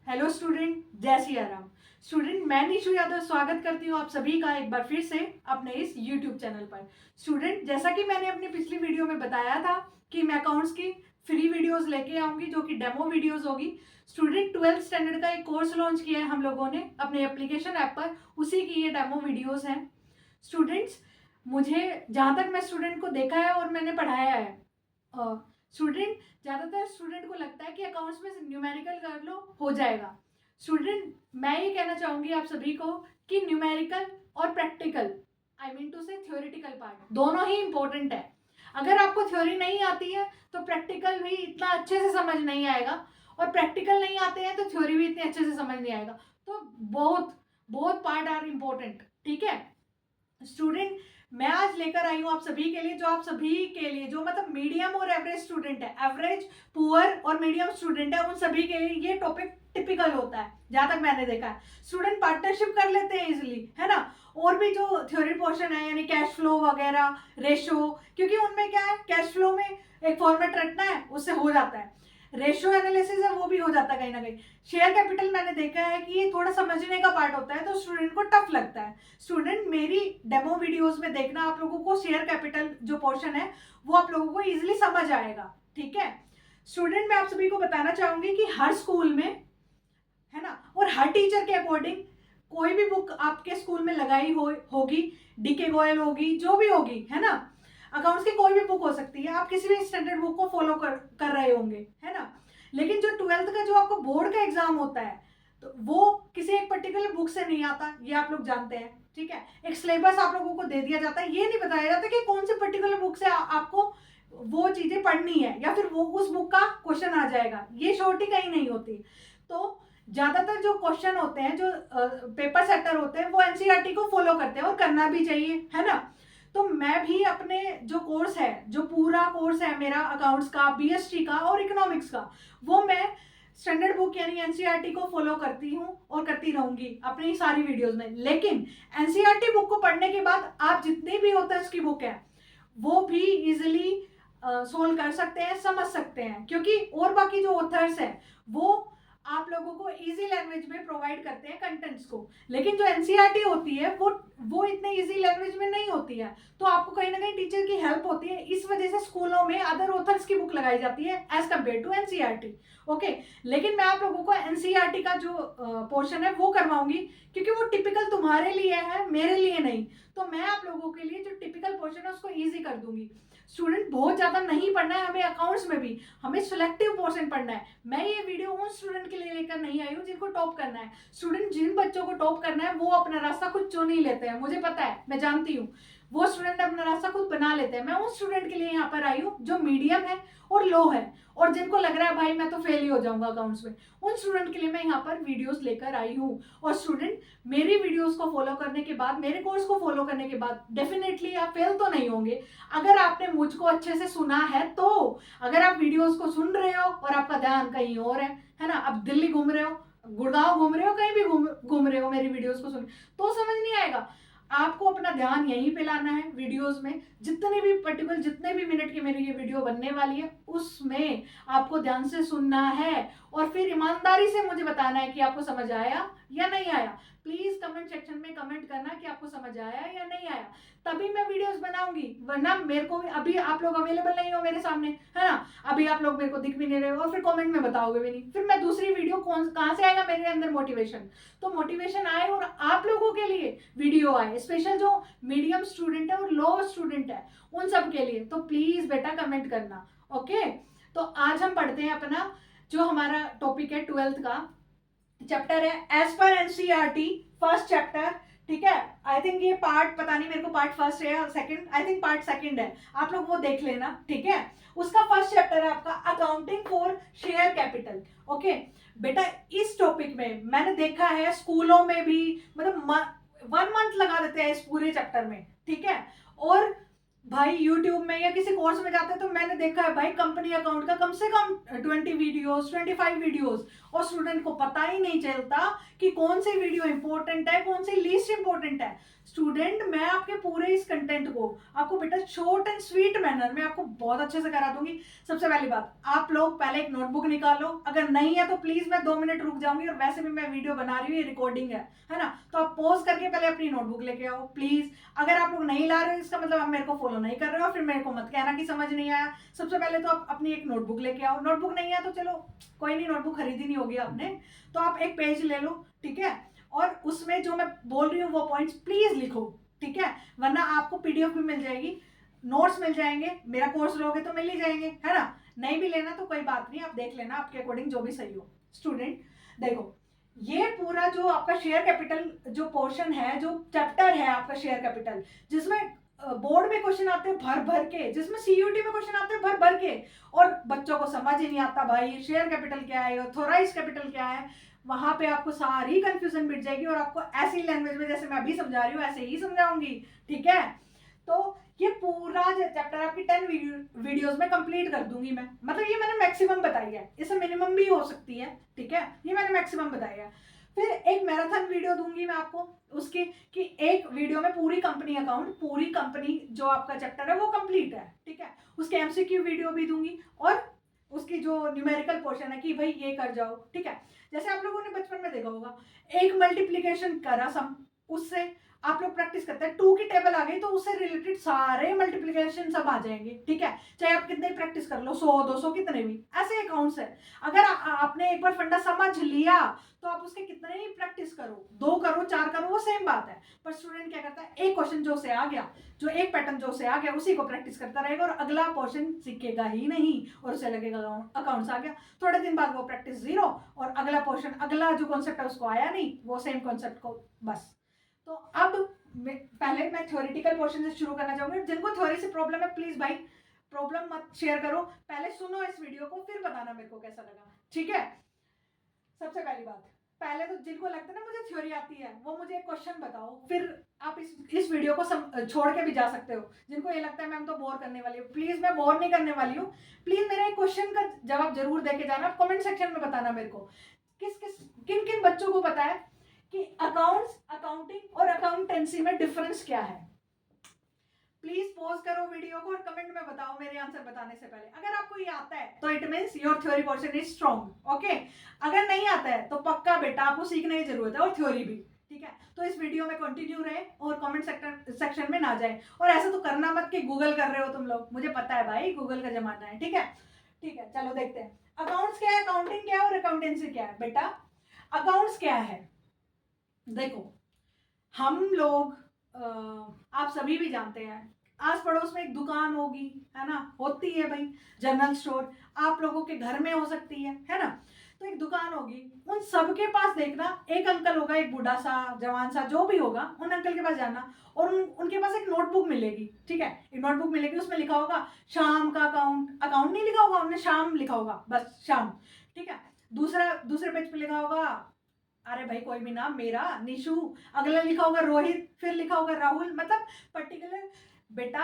Hello student, जय Siya Ram. Student, मैं निशु यादव स्वागत करती हूँ आप सभी का एक बार फिर से अपने इस यूट्यूब चैनल पर। स्टूडेंट, जैसा कि मैंने अपनी पिछली वीडियो में बताया था कि मैं अकाउंट्स की फ्री वीडियोस लेके आऊँगी जो कि डेमो वीडियोस होगी। स्टूडेंट, 12th स्टैंडर्ड का एक कोर्स लॉन्च किया है हम लोगों ने अपने एप्लीकेशन ऐप पर, उसी की ये डेमो वीडियोज़ हैं। स्टूडेंट्स, मुझे जहाँ तक मैं स्टूडेंट को देखा है और मैंने पढ़ाया है, स्टूडेंट, ज़्यादातर स्टूडेंट को लगता है कि अकाउंट्स में न्यूमेरिकल कर लो हो जाएगा। स्टूडेंट, मैं ये कहना चाहूँगी आप सभी को कि न्यूमेरिकल और प्रैक्टिकल, आई मीन टू से थ्योरेटिकल पार्ट, दोनों ही इंपॉर्टेंट है। अगर आपको थ्योरी नहीं आती है तो प्रैक्टिकल भी इतना अच्छे से समझ नहीं आएगा, और प्रैक्टिकल नहीं आते हैं तो थ्योरी भी इतने अच्छे से समझ नहीं आएगा। तो बहुत बहुत पार्ट आर इम्पोर्टेंट, ठीक है स्टूडेंट। मैं आज लेकर आई हूँ आप सभी के लिए, जो आप सभी के लिए जो मतलब मीडियम और एवरेज स्टूडेंट है, एवरेज, पुअर और मीडियम स्टूडेंट है, उन सभी के लिए ये टॉपिक टिपिकल होता है जहां तक मैंने देखा है। स्टूडेंट पार्टनरशिप कर लेते हैं इजिली, है ना। और भी जो थ्योरी पोर्शन है यानी कैश फ्लो वगैरह, रेशो, क्योंकि उनमें क्या है, कैश फ्लो में एक फॉर्मेट रटना है, उससे हो जाता है। रेशियो एनालिसिस है वो भी हो जाता है कहीं ना कहीं। शेयर कैपिटल मैंने देखा है कि ये थोड़ा समझने का पार्ट होता है तो स्टूडेंट को टफ लगता है। स्टूडेंट, मेरी डेमो वीडियोस में देखना, आप लोगों को शेयर कैपिटल जो पोर्शन है वो आप लोगों को इजीली समझ आएगा, ठीक है स्टूडेंट। मैं आप सभी को बताना चाहूंगी कि हर स्कूल में, है ना, और हर टीचर के अकॉर्डिंग कोई भी बुक आपके स्कूल में लगाई होगी, डीके गोयल होगी, जो भी होगी, है ना। अकाउंट्स की कोई भी बुक हो सकती है, आप किसी भी स्टैंडर्ड बुक को फॉलो कर रहे होंगे, है ना। लेकिन जो 12th का जो आपको बोर्ड का एग्जाम होता है तो वो किसी एक पर्टिकुलर बुक से नहीं आता, ये आप लोग जानते हैं, ठीक है। एक सिलेबस आप लोगों को दे दिया जाता है, ये नहीं बताया जाता कि कौन से पर्टिकुलर बुक से आपको वो चीजें पढ़नी है या फिर वो उस बुक का क्वेश्चन आ जाएगा, ये श्योरिटी कहीं नहीं होती। तो ज्यादातर जो क्वेश्चन होते हैं, जो पेपर सेटर होते हैं, वो एनसीईआरटी को फॉलो करते हैं और करना भी चाहिए, है ना। तो मैं भी अपने जो कोर्स है, जो पूरा कोर्स है मेरा अकाउंट्स का, बीएसटी का और इकोनॉमिक्स का, वो मैं स्टैंडर्ड बुक यानी एनसीईआरटी को फॉलो करती हूँ और करती रहूंगी अपनी सारी वीडियोस में। लेकिन एनसीईआरटी बुक को पढ़ने के बाद आप जितनी भी ऑथर्स की बुक है वो भी इजिली सोल्व कर सकते हैं, समझ सकते हैं, क्योंकि और बाकी जो ऑथर्स हैं वो आप लोगों को इजी लैंग्वेज में प्रोवाइड करते हैं कंटेंट्स को। लेकिन जो एनसीईआरटी होती है वो इतने इजी लैंग्वेज में नहीं होती है, तो आपको कहीं ना कहीं टीचर की हेल्प होती है। इस वजह से स्कूलों में अदर ऑथर्स की बुक लगाई जाती है as compare to NCERT, okay. लेकिन मैं आप लोगों को एनसीईआरटी का जो पोर्शन है वो करवाऊंगी, क्योंकि वो टिपिकल तुम्हारे लिए है, मेरे लिए नहीं। तो मैं आप लोगों के लिए जो टिपिकल पोर्शन है उसको ईजी कर दूंगी। स्टूडेंट, बहुत ज्यादा नहीं पढ़ना है हमें अकाउंट्स में भी, हमें सिलेक्टिव पोर्शन पढ़ना है। मैं ये वीडियो उन स्टूडेंट के लिए लेकर नहीं आई हूँ जिनको टॉप करना है। स्टूडेंट, जिन बच्चों को टॉप करना है वो अपना रास्ता खुद चुन ही लेते हैं, मुझे पता है, मैं जानती हूँ। वो स्टूडेंट अपना रास्ता खुद बना लेते हैं। मैं उन स्टूडेंट के लिए यहाँ पर आई हूँ जो मीडियम है और लो है, और जिनको लग रहा है भाई मैं तो फेल ही हो जाऊंगा अकाउंट्स में, उन स्टूडेंट के लिए मैं यहाँ पर वीडियोस लेकर आई हूँ। और स्टूडेंट, मेरी वीडियोस को फॉलो करने के बाद, मेरे कोर्स को फॉलो करने के बाद डेफिनेटली आप फेल तो नहीं होंगे, अगर आपने मुझको अच्छे से सुना है तो। अगर आप वीडियोस को सुन रहे हो और आपका ध्यान कहीं और है ना, आप दिल्ली घूम रहे हो, गुड़गांव घूम रहे हो, कहीं भी घूम रहे हो मेरी वीडियोस को सुन, तो समझ नहीं आएगा। आपको अपना ध्यान यहीं पे लाना है वीडियोस में। जितने भी मिनट की मेरी ये वीडियो बनने वाली है उसमें आपको ध्यान से सुनना है, और फिर ईमानदारी से मुझे बताना है कि आपको समझ आया या नहीं आया। प्लीज कमेंट सेक्शन में कमेंट करना कि आपको समझ आया या नहीं आया, तभी मैं वीडियोस बनाऊंगी। वरना मेरे को अभी आप लोग अवेलेबल नहीं हो मेरे सामने, है ना, अभी आप लोग मेरे को दिख भी नहीं रहे हो और फिर कमेंट में बताओगे भी नहीं, फिर मैं दूसरी वीडियो कहाँ से आएगा मेरे अंदर मोटिवेशन। तो मोटिवेशन आए और आप लोगों के लिए वीडियो आए, स्पेशल जो मीडियम स्टूडेंट है और लो स्टूडेंट है उन सब के लिए, तो प्लीज बेटा कमेंट करना, ओके। तो आज हम पढ़ते हैं अपना जो हमारा टॉपिक है 12th का चैप्टर है as per NCERT, first chapter, ठीक है। आई थिंक ये पार्ट, पता नहीं मेरे को पार्ट फर्स्ट है या second, I think part second है, आप लोग वो देख लेना, ठीक है। उसका फर्स्ट चैप्टर है आपका accounting for share capital, okay. बेटा, इस टॉपिक में मैंने देखा है स्कूलों में भी मतलब 1 मंथ लगा देते हैं इस पूरे चैप्टर में, ठीक है। और भाई यूट्यूब में या किसी कोर्स में जाते हैं तो मैंने देखा है भाई कंपनी अकाउंट का कम से कम 20 वीडियोस, 25 वीडियोस, और स्टूडेंट को पता ही नहीं चलता कि कौन सी वीडियो इंपॉर्टेंट है, कौन सी लीस्ट इंपॉर्टेंट है। स्टूडेंट मैं आपके पूरे इस कंटेंट को आपको बेटा शॉर्ट एंड स्वीट मैनर में आपको बहुत अच्छे से करा दूंगी। सबसे पहली बात, आप लोग पहले एक नोटबुक निकालो, अगर नहीं है तो प्लीज मैं 2 मिनट रुक जाऊंगी, और वैसे भी मैं वीडियो बना रही हूँ, ये रिकॉर्डिंग है ना, तो आप पॉज करके पहले अपनी नोटबुक लेके आओ प्लीज। अगर आप लोग नहीं ला रहे हो इसका मतलब आप मेरे को फॉलो नहीं कर रहे हो, फिर मेरे को मत कहना कि समझ नहीं आया। सबसे पहले तो आप अपनी एक नोटबुक लेके आओ, नोटबुक नहीं है तो चलो कोई नहीं, नोटबुक खरीदी नहीं होगी आपने, तो आप एक पेज ले लो, ठीक है, और उसमें जो मैं बोल रही हूँ वो पॉइंट्स प्लीज लिखो, ठीक है, वरना आपको पीडीएफ भी मिल जाएगी, नोट्स मिल जाएंगे, मेरा कोर्स लोगे तो मिल ही जाएंगे, है ना। नहीं भी लेना तो कोई बात नहीं, आप देख लेना आपके अकॉर्डिंग जो भी सही हो। स्टूडेंट देखो, ये पूरा जो आपका शेयर कैपिटल जो पोर्शन है, जो चैप्टर है आपका शेयर कैपिटल, जिसमें बोर्ड में क्वेश्चन आते हैं भर भर के, जिसमें सीयूटी में क्वेश्चन आते हैं भर भर के, और बच्चों को समझ ही नहीं आता भाई शेयर कैपिटल क्या है, ऑथोराइज कैपिटल क्या है, वहां पे आपको सारी कंफ्यूजन मिट जाएगी, और आपको ऐसी लैंग्वेज में जैसे मैं अभी समझा रही हूँ ऐसे ही समझाऊंगी, ठीक है। तो ये पूरा चैप्टर आपकी 10 वीडियोस में कंप्लीट कर दूंगी मैं, मतलब ये मैंने मैक्सिमम बताई है, इससे मिनिमम भी हो सकती है, ठीक है, ये मैंने मैक्सिमम बताई है। फिर एक मैराथन वीडियो दूंगी मैं आपको उसकी, कि एक वीडियो में पूरी कंपनी अकाउंट, पूरी कंपनी जो आपका चैप्टर है वो कंप्लीट है, ठीक है, उसके एमसीक्यू वीडियो भी दूंगी, और उसकी जो न्यूमेरिकल पोर्शन है कि भाई ये कर जाओ, ठीक है। जैसे आप लोगों ने बचपन में देखा होगा, एक मल्टीप्लीकेशन करा सम, उससे आप लोग प्रैक्टिस करते हैं, 2 की टेबल आ गई तो उससे रिलेटेड सारे मल्टीप्लिकेशन सब आ जाएंगे, ठीक है, चाहे आप कितने प्रैक्टिस कर लो, 100 200 कितने भी, ऐसे अकाउंट्स है। अगर आपने एक बार फंडा समझ लिया तो आप उसके कितने ही प्रैक्टिस करो, 2 करो 4 करो, वो सेम बात है। पर स्टूडेंट क्या करता है, एक क्वेश्चन जो से आ गया, जो एक पैटर्न जो से आ गया उसी को प्रैक्टिस करता रहेगा, और अगला पोर्शन सीखेगा ही नहीं, और उसे लगेगा अकाउंट्स आ गया, थोड़े दिन बाद वो प्रैक्टिस 0, और अगला पोर्शन, अगला जो कॉन्सेप्ट है उसको आया नहीं, वो सेम कॉन्सेप्ट को बस। तो अब पहले मैं थ्योरेटिकल पोर्शन से शुरू करना चाहूंगी, जिनको थ्योरी से प्रॉब्लम है प्लीज भाई प्रॉब्लम मत शेयर करो, पहले सुनो इस वीडियो को, फिर बताना मेरे को कैसा लगा, ठीक है। सबसे पहली बात, पहले तो जिनको लगता है ना मुझे थ्योरी आती है वो मुझे एक क्वेश्चन बताओ, फिर आप इस वीडियो को छोड़ के भी जा सकते हो। जिनको ये लगता है मैम तो बोर करने वाली हूँ, प्लीज मैं बोर नहीं करने वाली हूँ, प्लीज मेरे एक क्वेश्चन का जवाब जरूर दे के जाना, कमेंट सेक्शन में बताना मेरे को किन किन बच्चों को पता है कि अकाउंट्स, अकाउंटिंग और अकाउंटेंसी में डिफरेंस क्या है। प्लीज पॉज करो वीडियो को और कमेंट में बताओ मेरे आंसर बताने से पहले। अगर आपको ये आता है तो it means your theory portion is strong, okay. अगर नहीं आता है तो पक्का बेटा आपको सीखने की जरूरत है, और थ्योरी भी, ठीक है। तो इस वीडियो में कंटिन्यू रहे और कमेंट सेक्शन में ना जाए, और ऐसा तो करना मत कि गूगल कर रहे हो तुम लोग, मुझे पता है भाई गूगल का जमाना है, ठीक है। ठीक है, चलो देखते हैं अकाउंट्स क्या है, अकाउंटिंग क्या है और अकाउंटेंसी क्या है। बेटा अकाउंट्स क्या है, देखो हम लोग आप सभी भी जानते हैं, आस पड़ोस में एक दुकान होगी, है ना, होती है भाई, जनरल स्टोर आप लोगों के घर में हो सकती है ना। तो एक दुकान होगी, उन सबके पास देखना एक अंकल होगा, एक बूढ़ा सा जवान सा जो भी होगा, उन अंकल के पास जाना, और उनके पास एक नोटबुक मिलेगी, ठीक है, एक नोटबुक मिलेगी, उसमें लिखा होगा शाम का अकाउंट, अकाउंट नहीं लिखा होगा उन्होंने, शाम लिखा होगा, बस शाम, ठीक है। दूसरे पेज पे लिखा होगा, अरे भाई कोई भी नाम, मेरा निशु, अगला लिखा होगा रोहित, फिर लिखा होगा राहुल, मतलब पर्टिकुलर बेटा।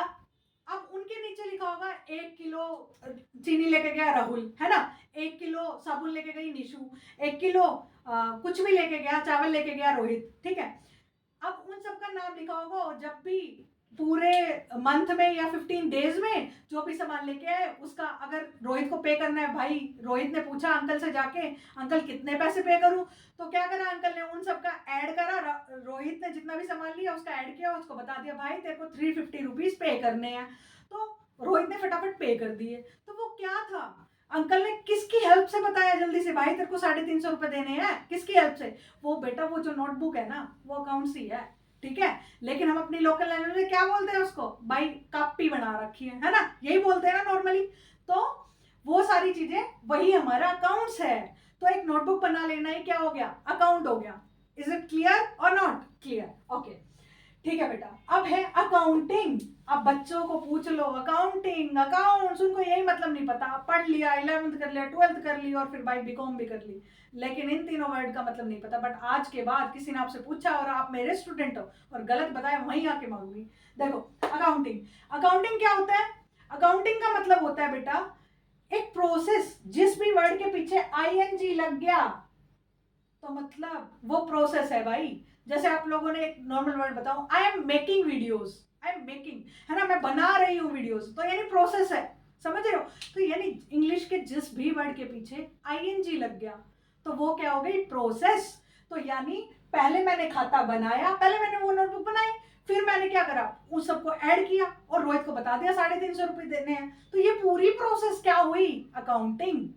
अब उनके नीचे लिखा होगा 1 किलो चीनी लेके गया राहुल, है ना, 1 किलो साबुन लेके गई निशु, 1 किलो कुछ भी लेके गया, चावल लेके गया रोहित, ठीक है। अब उन सबका नाम लिखा होगा, और जब भी पूरे मंथ में या 15 डेज में जो भी सामान लेके आए उसका, अगर रोहित को पे करना है, भाई रोहित ने पूछा अंकल से जाके, अंकल कितने पैसे पे करूं, तो क्या करा अंकल ने, उन सबका ऐड करा, रोहित ने जितना भी सामान लिया उसका ऐड किया, उसको बता दिया भाई तेरे को 350 रुपीज पे करने हैं, तो रोहित ने फटाफट पे कर दिए। तो वो क्या था, अंकल ने किसकी हेल्प से बताया जल्दी से, भाई तेरे को 350 रुपए देने हैं, किसकी हेल्प से, वो बेटा वो जो नोटबुक है ना वो अकाउंट्स ही है, ठीक है। लेकिन हम अपनी लोकल लैंग्वेज में क्या बोलते हैं उसको, भाई कॉपी बना रखी है ना, यही बोलते हैं ना नॉर्मली। तो वो सारी चीजें वही हमारा अकाउंट्स है, तो एक नोटबुक बना लेना ही क्या हो गया, अकाउंट हो गया। इज इट क्लियर और नॉट क्लियर, ओके ठीक है बेटा। अब है अकाउंटिंग, अब बच्चों को पूछ लो अकाउंटिंग, अकाउंट्स, उनको यही मतलब नहीं पता, पढ़ लिया 11th कर लिया, 12th कर ली, और फिर भाई बीकॉम भी कर ली, लेकिन इन तीनों वर्ड का मतलब नहीं पता। बट आज के बाद किसी ने आपसे पूछा और आप मेरे स्टूडेंट हो और गलत बताया, वहीं आके मारूंगी। देखो अकाउंटिंग, अकाउंटिंग क्या होता है, अकाउंटिंग का मतलब होता है बेटा एक प्रोसेस, जिस भी वर्ड के पीछे आईएनजी लग गया, तो मतलब वो प्रोसेस है भाई। जैसे आप लोगों ने एक नॉर्मल वर्ड बताओ, I am making videos, I am making, है ना, मैं बना रही हूँ वीडियोस, तो यानी प्रोसेस है, समझ रहे हो। तो यानी इंग्लिश के जिस भी वर्ड के पीछे आईएनजी लग गया तो वो क्या हो गई, प्रोसेस। तो यानी पहले मैंने खाता बनाया, पहले मैंने वो नोटबुक बनाई, फिर मैंने क्या करा, उस सबको ऐड किया और रोहित को बता दिया 350 रुपए देने हैं। तो ये पूरी प्रोसेस क्या हुई, अकाउंटिंग।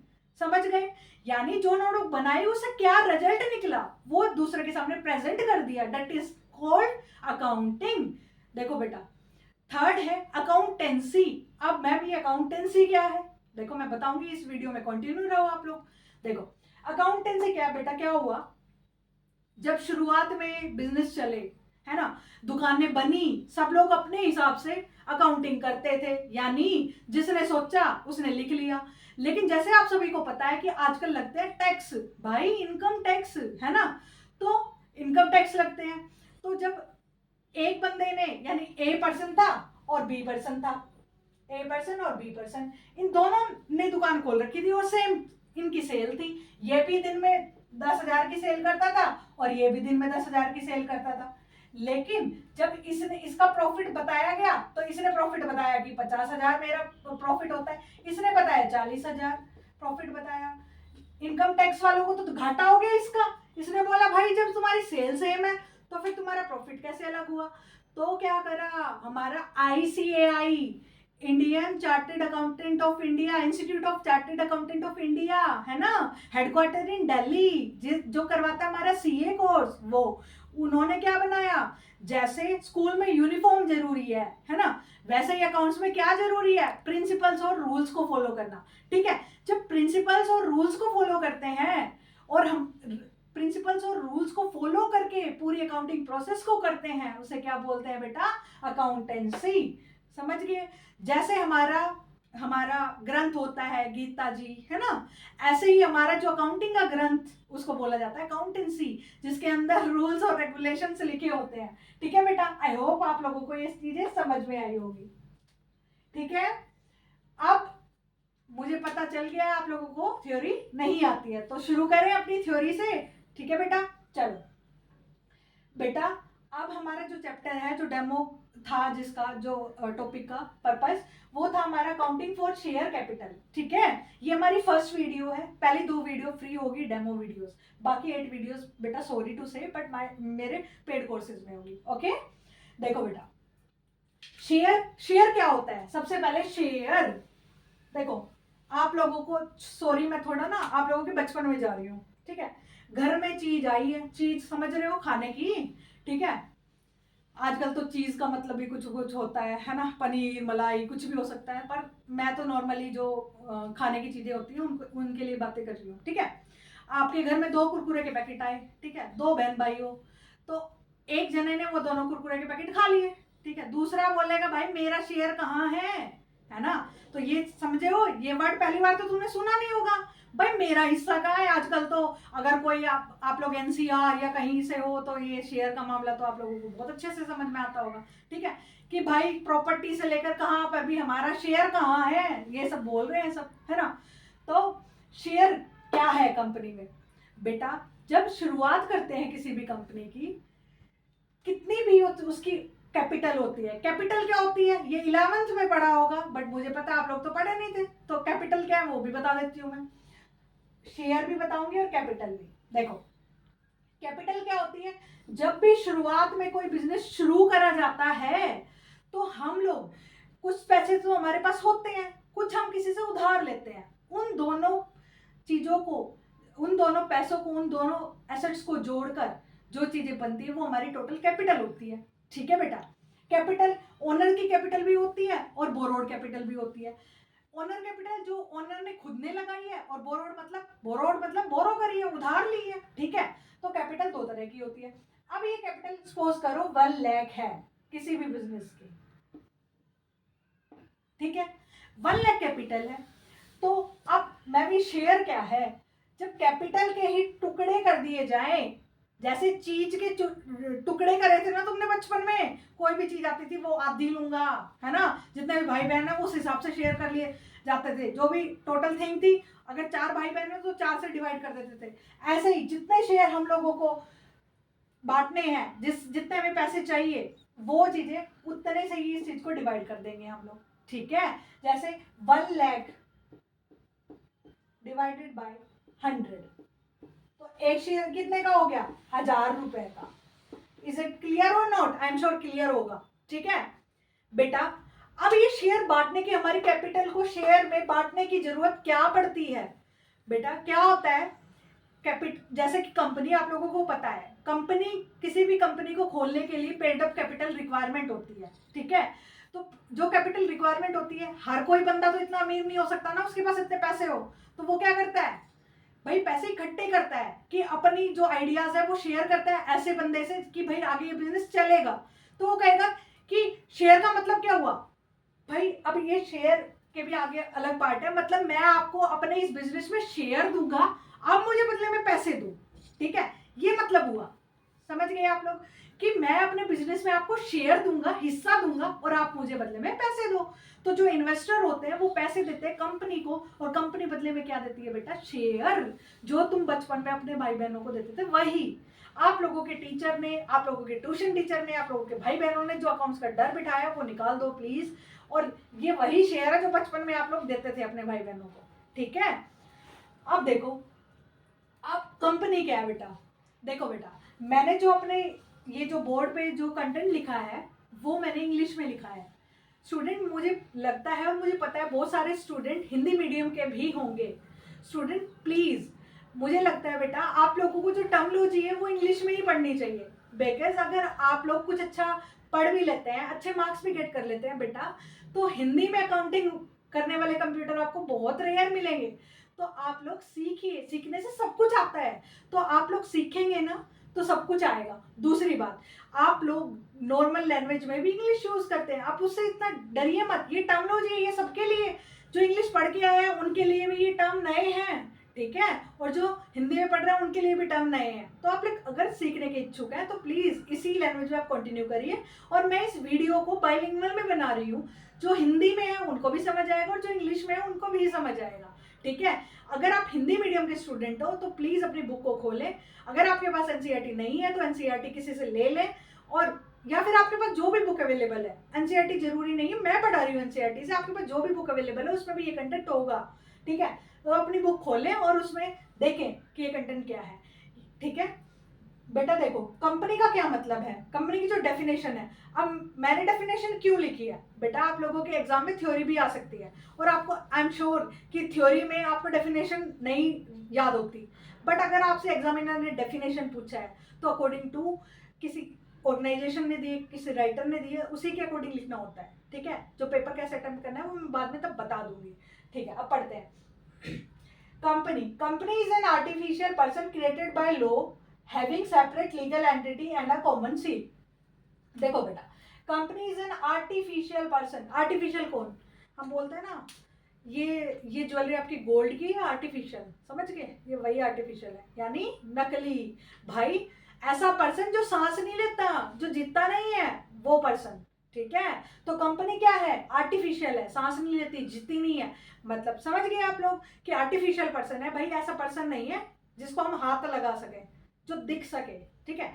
समझ गए। यानी जो नोटबुक बनाई उससे क्या रिजल्ट निकला वो दूसरे के सामने प्रेजेंट कर दिया, दैट इज कॉल्ड अकाउंटिंग। देखो बेटा, थर्ड है अकाउंटेंसी। अब मैम ये अकाउंटेंसी क्या है, देखो मैं बताऊंगी, इस वीडियो में कंटिन्यू रहो आप लोग। देखो अकाउंटेंसी क्या है बेटा, क्या हुआ, जब शुरुआत में बिजनेस चले, है ना, दुकानें बनी, सब लोग अपने हिसाब से अकाउंटिंग करते थे, यानी जिसने सोचा उसने लिख लिया। लेकिन जैसे आप सभी को पता है कि आजकल लगते हैं टैक्स, भाई इनकम टैक्स, है ना, तो इनकम टैक्स लगते हैं। तो जब एक बंदे ने, यानी ए पर्सन था और बी पर्सन था, ए पर्सन और बी पर्सन, इन दोनों ने दुकान खोल रखी थी और सेम इनकी सेल थी। ये भी दिन में 10,000 की सेल करता था और ये भी दिन में 10,000 की सेल करता था। लेकिन जब इसने, इसका प्रॉफिट बताया गया तो इसने प्रॉफिट बताया कि 50,000 मेरा प्रॉफिट होता है, इसने बताया 40,000 प्रॉफिट बताया। इनकम टैक्स वालों को तो घाटा हो गया इसका, इसने बोला भाई जब तुम्हारी सेल सेम है तो फिर तुम्हारा प्रॉफिट कैसे अलग हुआ। तो क्या करा हमारा ICAI, Indian chartered accountant of India, institute of chartered accountant of India, है ना, हेडक्वार्टर इन दिल्ली, जो करवाता है हमारा CA कोर्स, वो उन्होंने क्या बनाया, जैसे स्कूल में यूनिफॉर्म जरूरी है ना, वैसे ही अकाउंट्स में क्या जरूरी है, प्रिंसिपल्स और रूल्स को फॉलो करना। ठीक है, जब प्रिंसिपल्स और रूल्स को फॉलो करते हैं और हम प्रिंसिपल्स और रूल्स को फॉलो करके पूरी अकाउंटिंग प्रोसेस को करते हैं, उसे क्या बोलते हैं बेटा, अकाउंटेंसी। समझ गए। जैसे हमारा हमारा ग्रंथ होता है गीता जी, है ना, ऐसे ही हमारा जो अकाउंटिंग का ग्रंथ उसको बोला जाता है अकाउंटेंसी, जिसके अंदर रूल्स और रेगुलेशंस लिखे होते हैं। ठीक है बेटा, आई होप आप लोगों को ये चीजें समझ में आई होगी। ठीक है, अब मुझे पता चल गया है आप लोगों को थ्योरी नहीं आती है, तो शुरू करें अपनी थ्योरी से। ठीक है बेटा, चलो बेटा, अब हमारा जो चैप्टर है, जो डेमो था, जिसका जो टॉपिक का पर्पस, वो था हमारा अकाउंटिंग फॉर शेयर कैपिटल। ठीक है, ये हमारी फर्स्ट वीडियो है, पहली 2 वीडियो फ्री होगी डेमो वीडियोस, बाकी 8 वीडियोस बेटा सॉरी टू से बट मेरे पेड कोर्सेज में होगी। ओके, देखो बेटा, शेयर, शेयर क्या होता है, सबसे पहले शेयर, देखो आप लोगों को, सॉरी मैं थोड़ा ना आप लोगों के बचपन में जा रही हूँ। ठीक है, घर में चीज आई है, चीज समझ रहे हो, खाने की। ठीक है, आजकल तो चीज का मतलब भी कुछ कुछ होता है ना, पनीर मलाई कुछ भी हो सकता है, पर मैं तो नॉर्मली जो खाने की चीजें होती हैं उनको, उनके लिए बातें कर रही हूँ। ठीक है, आपके घर में 2 कुरकुरे के पैकेट आए, ठीक है, 2 बहन भाई हो, तो एक जने ने वो दोनों कुरकुरे के पैकेट खा लिए। ठीक है, दूसरा बोलेगा भाई मेरा शेयर कहाँ है ना, तो ये समझे हो, ये वर्ड पहली बार तो तुमने सुना नहीं होगा, भाई मेरा हिस्सा कहाँ है। आजकल तो अगर कोई आप लोग NCR या कहीं से हो तो ये शेयर का मामला तो आप लोगों को बहुत अच्छे से समझ में आता होगा। ठीक है, कि भाई प्रॉपर्टी से लेकर कहाँ पर भी हमारा शेयर कहाँ है, ये सब बोल रहे हैं सब, है ना। तो शेयर क्या है कंपनी में बेटा, जब शुरुआत करते हैं किसी भी कंपनी की, कितनी भी उसकी कैपिटल होती है। कैपिटल क्या होती है ये 11th में पढ़ा होगा, बट मुझे पता आप लोग तो पढ़े नहीं थे, तो कैपिटल क्या है वो भी बता देती हूँ मैं, शेयर भी बताऊंगी और कैपिटल भी। देखो कैपिटल क्या होती है, जब भी शुरुआत में कोई बिजनेस शुरू करा जाता है तो हम लोग कुछ पैसे तो हमारे पास होते हैं, कुछ हम किसी से उधार लेते हैं, उन दोनों चीजों को, उन दोनों पैसों को, उन दोनों एसेट्स को जोड़कर जो चीजें बनती है वो हमारी टोटल कैपिटल होती है। ठीक है बेटा, कैपिटल ओनर की कैपिटल भी होती है और बोरोड कैपिटल भी होती है। ओनर कैपिटल जो ओनर ने खुद ने लगाई है, और बोरोड मतलब बोरो करी है, उधार ली है। ठीक है, तो कैपिटल 2 तरह की होती है। अब ये कैपिटल सपोज करो 1 लाख है किसी भी बिजनेस की। ठीक है, 1 लाख कैपिटल है, तो अब मैं भी शेयर क्या है, जब कैपिटल के ही टुकड़े कर दिए जाएं, जैसे चीज के टुकड़े करे थे ना तुमने बचपन में, कोई भी चीज आती थी वो आधी लूंगा, है ना, जितने भी भाई बहन है उस हिसाब से शेयर कर लिए जाते थे, जो भी टोटल थिंग थी, अगर 4 भाई बहन है तो 4 से डिवाइड कर देते थे। ऐसे ही जितने शेयर हम लोगों को बांटने हैं, जितने हमें पैसे चाहिए, वो चीजें उतने से ही इस चीज को डिवाइड कर देंगे हम लोग, ठीक है। जैसे 1 लाख डिवाइडेड बाय 100, तो एक शेयर कितने का हो गया, 1000 रुपए का। इज इट क्लियर और not? I am sure clear होगा, ठीक है बेटा। अब ये शेयर बांटने की, हमारी कैपिटल को शेयर में बांटने की जरूरत क्या पड़ती है बेटा? क्या होता है जैसे कि कंपनी, आप लोगों को पता है, कंपनी, किसी भी कंपनी को खोलने के लिए पेड अप कैपिटल रिक्वायरमेंट होती है, ठीक है। तो जो कैपिटल रिक्वायरमेंट होती है, हर कोई बंदा तो इतना अमीर नहीं हो सकता ना उसके पास इतने पैसे हो, तो वो क्या करता है भाई, पैसे इकट्ठे करता है कि अपनी जो आइडियाज है वो शेयर करता है ऐसे बंदे से कि भाई आगे ये बिजनेस चलेगा। तो वो कहेगा कि शेयर का मतलब क्या हुआ भाई, अब ये शेयर के भी आगे अलग पार्ट है, मतलब मैं आपको अपने इस बिजनेस में शेयर दूंगा, आप मुझे बदले में पैसे दो, ठीक है, ये मतलब हुआ। समझ गए आप लोग कि मैं अपने बिजनेस में आपको शेयर दूंगा, हिस्सा दूंगा, और आप मुझे बदले में पैसे दो। तो जो इन्वेस्टर होते हैं वो पैसे देते हैं कंपनी को, और कंपनी बदले में क्या देती है बेटा? शेयर। जो तुम बचपन में अपने भाई बहनों को देते थे वही आप लोगों के टीचर ने, आप लोगों के ट्यूशन टीचर ने, आप लोगों के भाई बहनों ने जो अकाउंट्स का डर बिठाया वो निकाल दो प्लीज। और ये वही शेयर है जो बचपन में आप लोग देते थे अपने भाई बहनों को, ठीक है। अब देखो, अब कंपनी क्या है बेटा? देखो बेटा, मैंने जो अपने ये जो बोर्ड पे जो कंटेंट लिखा है वो मैंने इंग्लिश में लिखा है। स्टूडेंट, मुझे लगता है और मुझे पता है बहुत सारे स्टूडेंट हिंदी मीडियम के भी होंगे। स्टूडेंट प्लीज, मुझे लगता है बेटा आप लोगों को जो टर्मोलॉजी है वो इंग्लिश में ही पढ़नी चाहिए, बिकॉज अगर आप लोग कुछ अच्छा पढ़ भी लेते हैं, अच्छे मार्क्स भी गेट कर लेते हैं बेटा, तो हिंदी में अकाउंटिंग करने वाले कंप्यूटर आपको बहुत रेयर मिलेंगे। तो आप लोग सीखिए, सीखने से सब कुछ आता है, तो आप लोग सीखेंगे ना तो सब कुछ आएगा। दूसरी बात, आप लोग नॉर्मल लैंग्वेज में भी इंग्लिश यूज करते हैं, आप उससे इतना डरिए मत, ये टर्मोलॉजी है ये सबके लिए, जो इंग्लिश पढ़ के आए हैं उनके लिए भी ये टर्म नए हैं, ठीक है, और जो हिंदी में पढ़ रहे हैं उनके लिए भी टर्म नए हैं। तो आप लोग अगर सीखने के इच्छुक हैं तो प्लीज इसी लैंग्वेज में आप कंटिन्यू करिए। और मैं इस वीडियो को बाइलिंगुअल में बना रही हूँ, जो हिंदी में है उनको भी समझ आएगा और जो इंग्लिश में है उनको भी समझ आएगा, ठीक है। अगर आप हिंदी मीडियम के स्टूडेंट हो तो प्लीज अपनी बुक को खोलें, अगर आपके पास एनसीईआरटी नहीं है तो एनसीईआरटी किसी से ले लें, और या फिर आपके पास जो भी बुक अवेलेबल है, एनसीईआरटी जरूरी नहीं है, मैं पढ़ा रही हूँ एनसीईआरटी से, आपके पास जो भी बुक अवेलेबल है उसमें भी ये कंटेंट होगा, ठीक है। तो अपनी बुक खोलें और उसमें देखें कि ये कंटेंट क्या है, ठीक है बेटा। देखो, कंपनी का क्या मतलब है, कंपनी की जो डेफिनेशन है, अब मैंने डेफिनेशन क्यों लिखी है बेटा, आप लोगों के एग्जाम में थ्योरी भी आ सकती है, और आपको आई एम श्योर कि थ्योरी में आपको डेफिनेशन नहीं याद होती, बट अगर आपसे एग्जामिनर ने डेफिनेशन पूछा है तो अकॉर्डिंग टू किसी ऑर्गेनाइजेशन ने दी, किसी राइटर ने दी है, उसी के अकॉर्डिंग लिखना होता है, ठीक है। जो पेपर कैसे अटेम्प्ट करना है वो मैं बाद में तब बता दूंगी, ठीक है। अब पढ़ते हैं। Company is an artificial person created by law having separate legal entity and a common seal। देखो बेटा, company is an artificial person. Artificial कौन? हम बोलते हैं ना, ये ज्वेलरी आपकी गोल्ड की है आर्टिफिशियल, समझ गए, ये वही आर्टिफिशियल है, यानी नकली। भाई ऐसा पर्सन जो सांस नहीं लेता, जो जीता नहीं है, वो पर्सन, ठीक है। तो कंपनी क्या है? आर्टिफिशियल है, सांस नहीं लेती, जीती नहीं है, मतलब समझ गए आप लोग कि आर्टिफिशियल पर्सन है। भाई ऐसा पर्सन नहीं है जिसको हम हाथ लगा सके, जो दिख सके, ठीक है।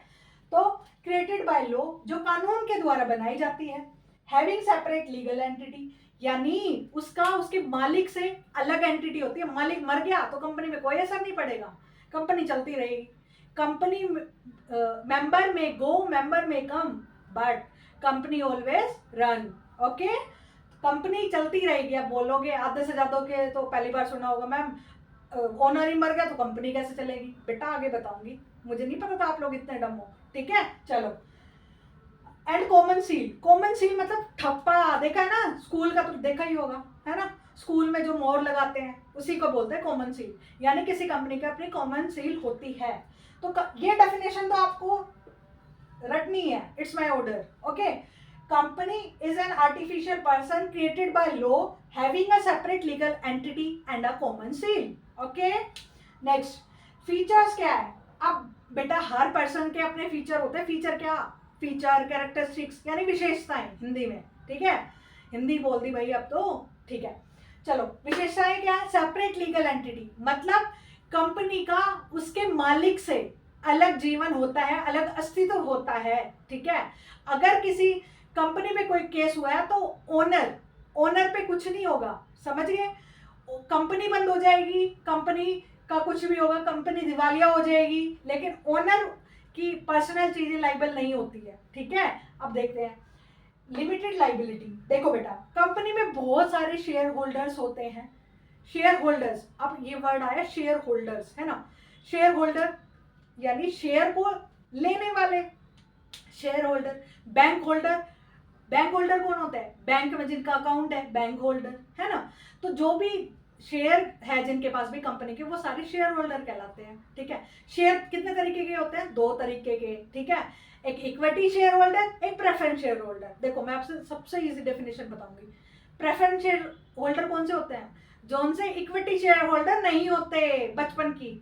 तो क्रिएटेड बाय लॉ, जो कानून के द्वारा बनाई जाती है। हैविंग सेपरेट लीगल एंटिटी, यानी उसका उसके मालिक से अलग एंटिटी होती है। मालिक मर गया तो कंपनी में कोई असर नहीं पड़ेगा, कंपनी चलती रहेगी। कंपनी मेंबर में गो, मेंबर में come, but company always run, okay. Company चलती रहेगी। अब बोलोगे आधे से ज्यादा के तो पहली बार सुना होगा, मैम ओनर ही मर गया तो कंपनी कैसे चलेगी? बेटा आगे बताऊंगी, मुझे नहीं पता था आप लोग इतने डम हो, ठीक है। चलो, and common seal. Common seal मतलब ठप्पा, देखा है ना, स्कूल का तो देखा ही होगा, है ना, स्कूल में जो मोहर लगाते हैं उसी को बोलते हैं कॉमन सील, यानी किसी कंपनी की अपनी कॉमन सील होती है। तो ये डेफिनेशन तो आपको रटनी है, it's my order, okay. Company is an artificial person created by law having a separate legal entity and a common seal, okay। Next, features क्या है? अब बेटा हर पर्सन के अपने फीचर होते हैं। फीचर क्या? फीचर, कैरेक्टरिस्टिक्स यानी विशेषताएं हिंदी में, ठीक है। हिंदी बोल दी भाई अब तो, ठीक है। चलो विशेषताएं क्या है? सेपरेट लीगल एंटिटी, मतलब कंपनी का उसके मालिक से अलग जीवन होता है, अलग अस्तित्व होता है, ठीक है। अगर किसी कंपनी में कोई केस हुआ है तो ओनर पे कुछ नहीं होगा, समझ गए। कंपनी बंद हो जाएगी, कंपनी का कुछ भी होगा, कंपनी दिवालिया हो जाएगी, लेकिन ओनर की पर्सनल चीजें लाइबल नहीं होती है, ठीक है। अब देखते हैं लिमिटेड लाइबिलिटी। देखो बेटा, कंपनी में बहुत सारे शेयर होल्डर्स होते हैं। शेयर होल्डर्स, अब ये वर्ड आया शेयर होल्डर्स, है ना। शेयर होल्डर यानी शेयर को लेने वाले share holder. Bank holder, bank holder कौन होता है? बैंक में जिनका अकाउंट है, बैंक होल्डर, है ना। तो जो भी शेयर है जिनके पास भी कंपनी के, वो सारे शेयर होल्डर कहलाते हैं, ठीक है। शेयर कितने तरीके के होते हैं? 2 तरीके के, ठीक है। एक इक्विटी शेयर होल्डर, एक प्रेफरेंस शेयर होल्डर। देखो मैं आपसे सबसे इजी डेफिनेशन बताऊंगी। प्रेफरेंस शेयर होल्डर कौन से होते हैं? जो उनसे इक्विटी शेयर होल्डर नहीं होते, बचपन की,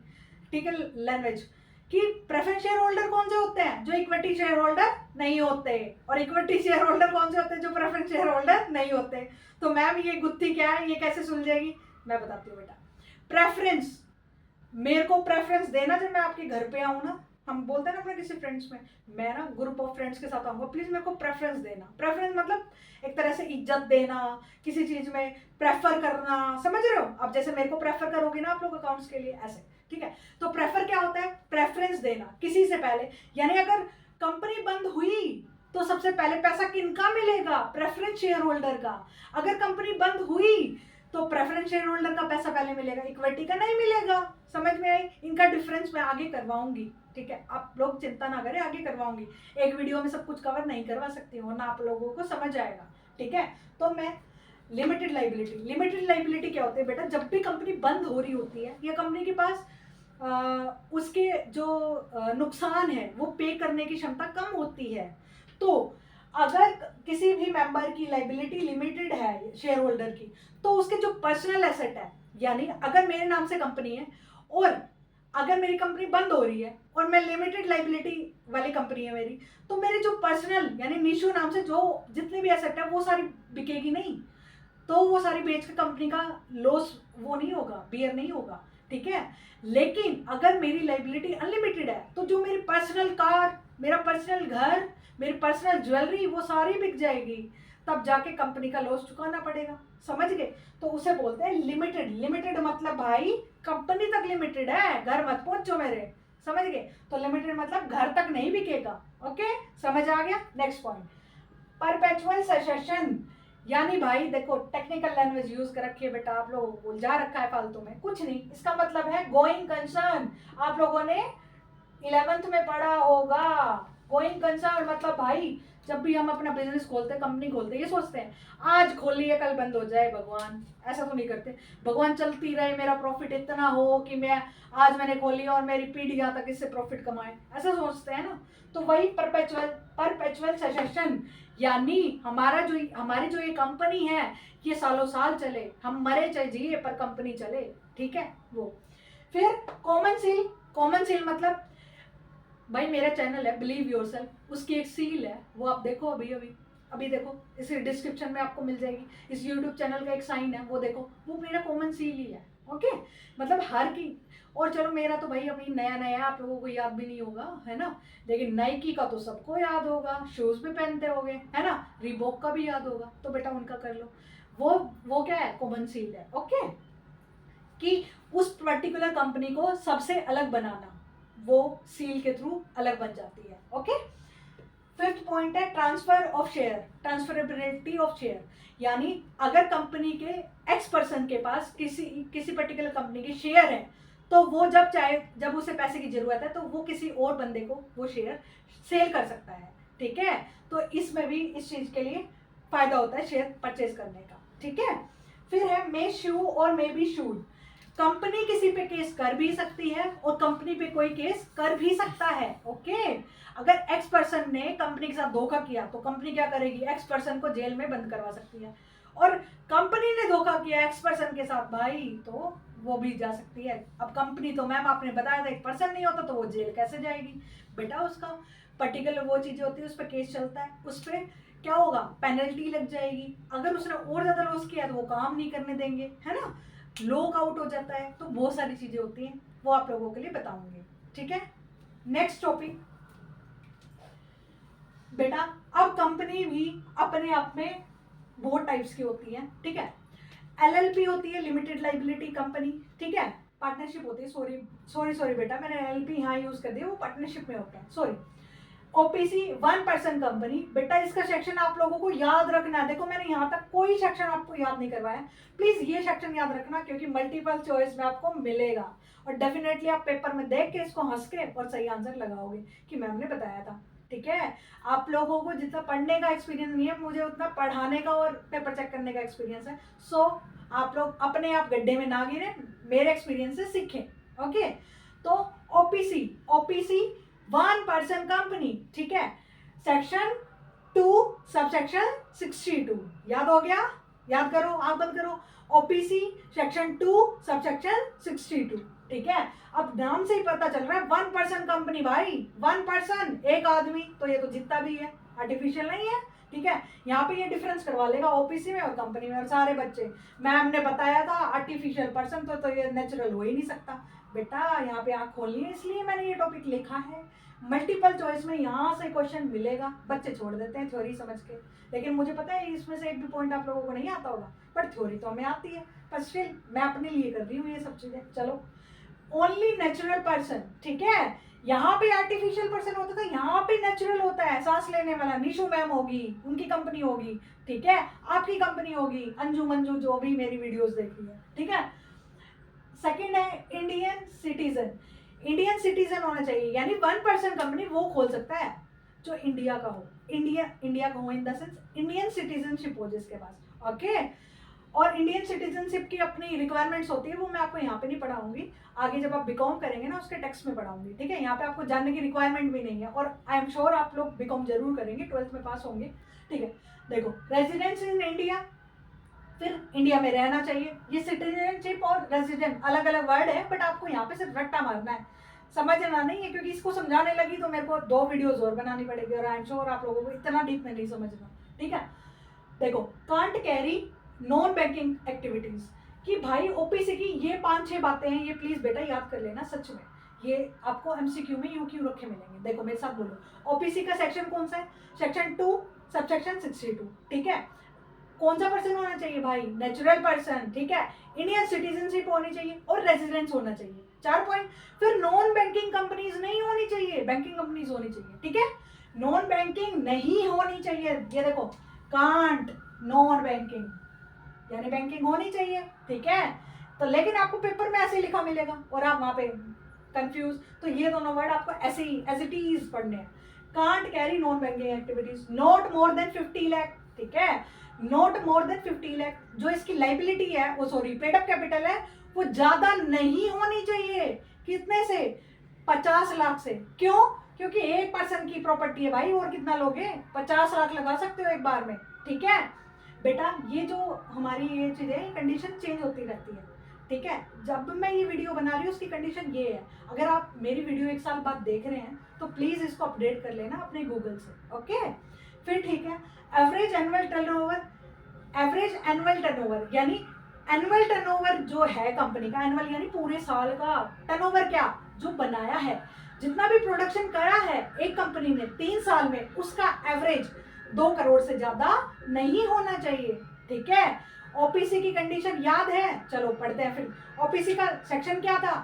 ठीक है, लैंग्वेज कि प्रेफरेंस शेयर होल्डर कौन से होते हैं? जो इक्विटी शेयर होल्डर नहीं होते। और इक्विटी शेयर होल्डर कौन से होते हैं? जो प्रेफरेंस शेयर होल्डर नहीं होते। तो मैम ये गुत्थी क्या है, ये कैसे सुलझेगी? मैं बताती हूँ बेटा। प्रेफरेंस, मेरे को प्रेफरेंस देना जब मैं आपके घर पे आऊँ ना, हम बोलते हैं ना अपने किसी फ्रेंड्स में, मैं ना ग्रुप ऑफ फ्रेंड्स के साथ आऊँगा, प्लीज मेरे को प्रेफरेंस देना। प्रेफरेंस मतलब एक तरह से इज्जत देना, किसी चीज में प्रेफर करना, समझ रहे हो। अब जैसे मेरे को प्रेफर करोगे ना आप लोग अकाउंट्स के लिए, ऐसे, ठीक है। तो प्रेफर क्या होता है? प्रेफरेंस देना किसी से पहले। यानी अगर कंपनी बंद हुई तो सबसे पहले पैसा किनका मिलेगा? प्रेफरेंस शेयर होल्डर का। अगर कंपनी बंद हुई तो प्रेफरेंस शेयर होल्डर का पैसा पहले मिलेगा, इक्विटी का नहीं मिलेगा। समझ में आई? इनका डिफरेंस मैं आगे करवाऊंगी, ठीक है। आप लोग चिंता ना करें, आगे करवाऊंगी। एक वीडियो में सब कुछ कवर नहीं करवा सकती हूँ, ना आप लोगों को समझ आएगा, ठीक है। तो मैं लिमिटेड लाइबिलिटी, लिमिटेड लाइबिलिटी क्या होती है बेटा? जब भी कंपनी बंद हो रही होती है या कंपनी के पास उसके जो नुकसान है वो पे करने की क्षमता कम होती है, तो अगर किसी भी मेंबर की लाइबिलिटी लिमिटेड है शेयर होल्डर की, तो उसके जो पर्सनल एसेट है, यानी अगर मेरे नाम से कंपनी है और अगर मेरी कंपनी बंद हो रही है और मैं लिमिटेड लाइबिलिटी वाली कंपनी है मेरी, तो मेरे जो पर्सनल यानी निशु नाम से जो जितनी भी एसेट है वो सारी बिकेगी नहीं, तो वो सारी बेच के कंपनी का लॉस वो नहीं होगा, बियर नहीं होगा, ठीक है। लेकिन अगर मेरी लाइबिलिटी अनलिमिटेड है तो जो मेरी पर्सनल कार, मेरा पर्सनल घर, मेरी पर्सनल ज्वेलरी वो सारी बिक जाएगी, तब जाके कंपनी का लॉस चुकाना पड़ेगा, समझ गए। तो उसे बोलते हैं लिमिटेड। लिमिटेड मतलब भाई कंपनी तक लिमिटेड है, घर मत पहुंचो मेरे, समझ गए। तो लिमिटेड मतलब घर तक नहीं बिकेगा, ओके, समझ आ गया। Next point, perpetual succession. यानी भाई देखो टेक्निकल लैंग्वेज यूज कर रखी है बेटा, आप लोगों को उलझा रखा है फालतू में, कुछ नहीं। इसका मतलब है गोइंग कंसर्न। आप लोगों ने 11th में पढ़ा होगा। गोइंग कंसर्न मतलब भाई जब भी हम अपना बिजनेस खोलते हैं, कंपनी खोलते हैं, ये सोचते हैं आज खोल लिया कल बंद हो जाए भगवान, ऐसा तो नहीं करते। भगवान चलती रहे, मेरा प्रॉफिट इतना हो कि मैं आज मैंने खोल लिया और मेरी पीढ़ियां तक इससे प्रॉफिट कमाए, ऐसा सोचते हैं ना। तो वही परपेचुअल सक्सेशन, यानी हमारी जो ये कंपनी है ये सालों साल चले, हम मरे चाहे जिए पर कंपनी चले, ठीक है वो। फिर कॉमन सील। कॉमन सील मतलब भाई मेरा चैनल है बिलीव योरसेल्फ, उसकी एक सील है, वो आप देखो अभी देखो, इस डिस्क्रिप्शन में आपको मिल जाएगी। इस यूट्यूब चैनल का एक साइन है, वो देखो, वो मेरा कॉमन सील ही है, ओके। मतलब हर की, और चलो मेरा तो भाई अभी नया नया आप लोगों को याद भी नहीं होगा, है ना। लेकिन नाइकी का तो सबको याद होगा, शूज भी पहनते होगे, है ना। रिबॉक का भी याद होगा, तो बेटा उनका कर लो। वो क्या है? कॉमन सील है, ओके। कि उस पर्टिकुलर कंपनी को सबसे अलग बनाना, वो सील के थ्रू अलग बन जाती है, ओके। फिफ्थ पॉइंट है transfer of share, transferability of share. यानी अगर कंपनी के एक्स पर्सन के पास किसी पर्टिकुलर कंपनी के शेयर है, तो वो जब उसे पैसे की जरूरत है तो वो किसी और बंदे को वो शेयर सेल कर सकता है, ठीक है। तो इसमें भी इस चीज के लिए फायदा होता है शेयर परचेज करने का, ठीक है। फिर है मे शू और मे बी शूड। कंपनी किसी पे केस कर भी सकती है और कंपनी पे कोई केस कर भी सकता है, ओके। अगर एक्स पर्सन ने कंपनी के साथ धोखा किया तो कंपनी क्या करेगी? एक्स पर्सन को जेल में बंद करवा सकती है। और कंपनी ने धोखा किया एक्स पर्सन के साथ भाई, तो वो भी जा सकती है। अब कंपनी तो मैम आपने बताया था एक पर्सन नहीं होता, तो वो जेल कैसे जाएगी बेटा? उसका पर्टिकुलर वो चीज़ें होती है, उस पर केस चलता है, उस पर क्या होगा, पेनल्टी लग जाएगी। अगर उसने और ज़्यादा लॉस किया तो वो काम नहीं करने देंगे, है ना, लॉक आउट हो जाता है। तो बहुत सारी चीज़ें होती हैं, वो आप लोगों के लिए बताऊंगी, ठीक है। नेक्स्ट टॉपिक बेटा, अब कंपनी भी अपने आप में बहुत टाइप्स की होती है, ठीक है। एलएलपी होती है, लिमिटेड लाइबिलिटी कंपनी, ठीक है। पार्टनरशिप होती है, सॉरी सॉरी सॉरी बेटा, मैंने एलएलपी यहाँ यूज कर दिया, वो पार्टनरशिप में होता है, sorry. OPC, one person company, बेटा इसका सेक्शन आप लोगों को याद रखना है। देखो मैंने यहाँ तक कोई सेक्शन आपको याद नहीं करवाया, प्लीज ये सेक्शन याद रखना, क्योंकि मल्टीपल चॉइस में आपको मिलेगा और डेफिनेटली आप पेपर में देख के इसको हंस के और सही आंसर लगाओगे कि मैम ने बताया था, ठीक है। आप लोगों को जितना पढ़ने का एक्सपीरियंस नहीं है, मुझे उतना पढ़ाने का और पेपर चेक करने का एक्सपीरियंस है। सो आप लोग अपने आप गड्ढे में ना गिरे, मेरे एक्सपीरियंस से सीखें, ओके। तो OPC, OPC one person company, ठीक है। सेक्शन 2 सबसेक्शन 62, याद हो गया? याद करो, आंख बंद करो। ओपीसी सेक्शन 2 सबसेक्शन 62, ठीक है। अब नाम से ही पता चल रहा है वन पर्सन कंपनी भाई, वन पर्सन, एक आदमी, तो ये तो जितना भी है, आर्टिफिशियल नहीं है, ठीक है। यहाँ पे ये डिफरेंस करवा लेगा ओपीसी में और कंपनी में। और सारे बच्चे, मैम ने बताया था आर्टिफिशियल पर्सन, तो ये नेचुरल हो ही नहीं सकता बेटा। यहाँ पे आँख खोलनी है, इसलिए मैंने ये टॉपिक लिखा है। मल्टीपल चॉइस में यहाँ से क्वेश्चन मिलेगा, बच्चे छोड़ देते हैं थ्योरी समझ के, लेकिन मुझे पता है इसमें से एक भी पॉइंट आप लोगों को नहीं आता होगा, पर थ्योरी तो हमें आती है। पर स्टिल मैं अपने लिए कर रही हूँ ये सब चीजें। चलो, ओनली नेचुरल पर्सन, ठीक है। यहाँ पे आर्टिफिशियल पर्सन होता था, यहाँ पे नेचुरल होता है। सांस लेने वाला निशु मैम होगी, उनकी कंपनी होगी, ठीक है। आपकी कंपनी होगी, अंजू मंजू जो भी मेरी वीडियोस देख रही है, ठीक है। सेकेंड है इंडियन सिटीजन। इंडियन सिटीजन होना चाहिए, यानी वन पर्सन कंपनी वो खोल सकता है जो इंडिया का हो, इंडिया का हो in the sense Indian citizenship हो जिसके पास, ओके। और इंडियन सिटीजनशिप की अपनी रिक्वायरमेंट्स होती है, वो मैं आपको यहाँ पे नहीं पढ़ाऊंगी, आगे जब आप बीकॉम करेंगे ना उसके टेक्स्ट में पढ़ाऊंगी, ठीक है। यहाँ पे आपको जानने की रिक्वायरमेंट भी नहीं है, और आई एम श्योर आप लोग बीकॉम जरूर करेंगे, 12th में पास होंगे, ठीक है। देखो, रेजिडेंस इन इंडिया, फिर इंडिया में रहना चाहिए। ये सिटीजनशिप और रेजिडेंट अलग अलग वर्ड है, बट आपको यहाँ पे सिर्फ रट्टा मारना है, समझना नहीं है, क्योंकि इसको समझाने लगी तो मेरे को 2 वीडियोस और बनानी पड़ेगी, और आई एम श्योर आप लोगों को इतना डीप में नहीं समझना, ठीक है। देखो, can't carry non banking activities, कि भाई ओपीसी की ये 5-6 बातें हैं, ये प्लीज बेटा याद कर लेना, सच में ये आपको एमसीक्यू में यूं क्यों रखे मिलेंगे। देखो मेरे साथ बोलो, ओपीसी का सेक्शन कौन सा है? सेक्शन 2 सबसेक्शन 62, ठीक है। कौन सा पर्सन होना चाहिए भाई? नेचुरल पर्सन, ठीक है। इंडियन सिटीजनशिप होनी चाहिए और रेजिडेंस होना चाहिए, 4 पॉइंट। फिर नॉन बैंकिंग कंपनीज नहीं होनी चाहिए, बैंकिंग कंपनीज होनी चाहिए, ठीक है। नॉन बैंकिंग नहीं होनी चाहिए, ये देखो, कांट नॉन बैंकिंग, यानी बैंकिंग होनी चाहिए, ठीक है। तो लेकिन आपको पेपर में ऐसे लिखा मिलेगा और आप वहां पे कंफ्यूज, तो ये दोनों वर्ड आपको ऐसे ही एज इट इज पढ़ने हैं। Can't carry non banking activities, not more than 50 lakh, ठीक है। नॉट मोर देन 50 लाख, जो इसकी लाइबिलिटी है, वो सॉरी पेड अप कैपिटल है, वो ज्यादा नहीं होनी चाहिए। कितने से? 50 लाख से। क्यों? क्योंकि एक पर्सन की प्रॉपर्टी है भाई, और कितना लोगे? 50 लाख लगा सकते हो एक बार में, ठीक है बेटा। ये जो हमारी ये चीजें कंडीशन चेंज होती रहती है, ठीक है। जब मैं ये वीडियो बना रही हूँ उसकी कंडीशन ये है। अगर आप मेरी वीडियो 1 साल बाद देख रहे हैं तो प्लीज इसको अपडेट कर लेना अपने गूगल से, ओके। फिर ठीक है, average annual turnover, average annual turnover यानी एनुअल टर्नओवर जो है कंपनी का, एनुअल यानी पूरे साल का, टर्नओवर क्या? जो बनाया है, जितना भी प्रोडक्शन करा है एक कंपनी ने 3 साल में, उसका एवरेज 2 करोड़ से ज्यादा नहीं होना चाहिए, ठीक है। ओपीसी की कंडीशन याद है? चलो पढ़ते हैं फिर। ओपीसी का सेक्शन क्या था?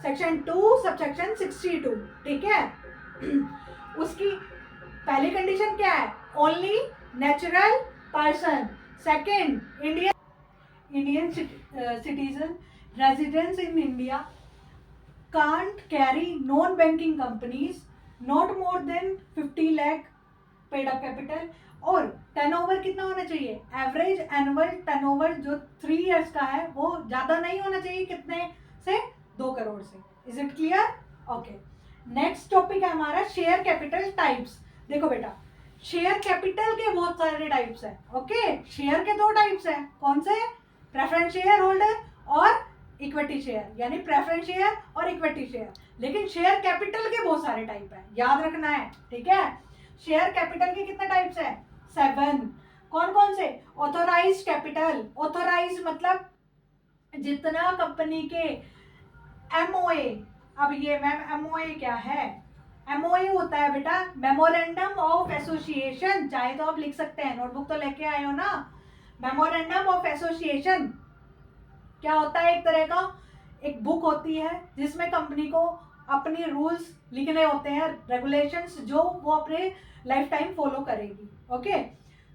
सेक्शन 2 सबसेक्शन 62, ठीक है। उसकी पहली कंडीशन क्या है? Only natural person. Second, Indian citizen, residence in India, can't carry non banking companies, not more than 50 lakh paid up capital, और टर्नओवर कितना होना चाहिए? एवरेज एनुअल टर्नओवर जो 3 इयर्स का है वो ज्यादा नहीं होना चाहिए, कितने से? 2 करोड़ से। Is it clear? Okay. Next topic है हमारा शेयर कैपिटल टाइप्स। देखो बेटा, शेयर कैपिटल के बहुत सारे टाइप्स हैं। ओके, शेयर के 2 टाइप्स हैं। कौन से? प्रेफरेंस शेयर होल्डर और इक्विटी शेयर, यानी प्रेफरेंस शेयर और इक्विटी शेयर। लेकिन शेयर कैपिटल के बहुत सारे टाइप हैं, याद रखना है, ठीक है। शेयर कैपिटल के कितने टाइप्स हैं? 7। कौन कौन से? Authorise capital. ऑथोराइज मतलब जितना कंपनी के एमओए, अब ये मैम एमओए क्या है? एमओए होता है बेटा मेमोरेंडम ऑफ एसोसिएशन, चाहे तो आप लिख सकते हैं, नोटबुक तो लेके आए हो ना। मेमोरेंडम ऑफ एसोसिएशन क्या होता है? एक तरह का एक बुक होती है जिसमें कंपनी को अपने रूल्स लिखने होते हैं, रेगुलेशंस, जो वो अपने लाइफ टाइम फॉलो करेगी। ओके,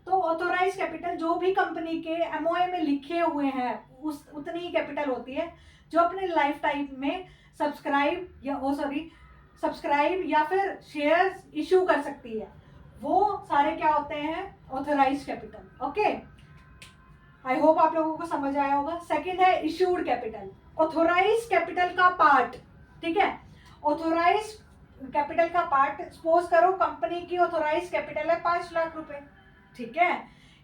तो ऑथोराइज कैपिटल जो भी कंपनी के एमओए में लिखे हुए हैं उस उतनी ही कैपिटल होती है जो अपने लाइफ टाइम में सब्सक्राइब या फिर शेयर्स इशू कर सकती है, वो सारे क्या होते हैं? Authorise capital. Okay, I hope आप लोगों को समझ आया होगा। सेकंड है इशूड कैपिटल, ऑथोराइज कैपिटल का पार्ट, ठीक है। ऑथोराइज कैपिटल का पार्ट, सपोज करो कंपनी की ऑथोराइज कैपिटल है 5 लाख रुपए, ठीक है